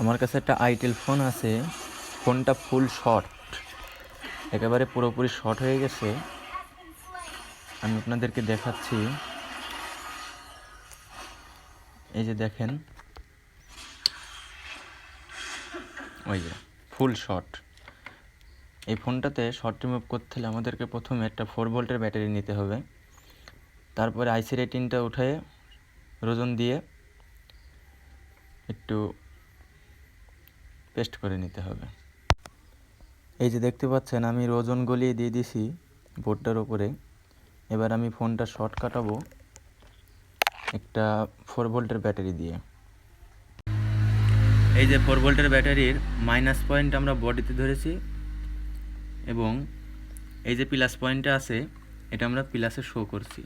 আমার কাছে একটা আইটেল ফোন আছে, ফোনটা ফুল শর্ট, একেবারে পুরোপুরি শর্ট হয়ে গেছে। আমি আপনাদেরকে দেখাচ্ছি, এই যে দেখেন, ওই যে ফুল শর্ট। এই ফোনটাতে শর্ট রিমুভ করতে হলে আমাদেরকে প্রথমে একটা 4 ভোল্টের ব্যাটারি নিতে হবে, তারপরে আইসি রেটিনটা উঠে রোজন দিয়ে একটু পেস্ট করে নিতে হবে। এই যে দেখতে পাচ্ছেন, আমি রোজন গলিয়ে দিয়ে দিছি বোর্ডটার উপরে। এবার আমি ফোনটা শর্ট কাটাবো একটা 4 ভোল্টের ব্যাটারি দিয়ে। এই যে 4 ভোল্টের ব্যাটারির মাইনাস পয়েন্ট আমরা বডিতে ধরেছি, এবং এই যে প্লাস পয়েন্টটা আছে এটা আমরা প্লাসে শো করছি।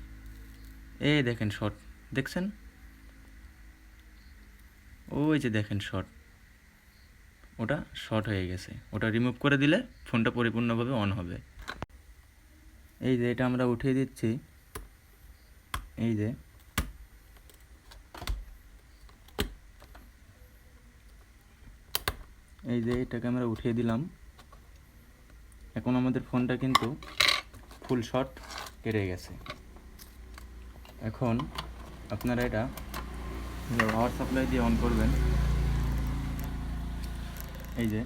এই দেখেন শর্ট, দেখছেন? ওই যে দেখেন শর্ট, ওটা শর্ট হয়ে গেছে। ওটা রিমুভ করে দিলে ফোনটা পরিপূর্ণভাবে অন হবে। এই যে এটা আমরা উঠিয়ে দিচ্ছি, এই যে এটাকে আমরা উঠিয়ে দিলাম। এখন আমাদের ফোনটা কিন্তু ফুল শর্ট কেটে গেছে। এখন আপনারা এটা পাওয়ার সাপ্লাই দিয়ে অন করবেন। এই যে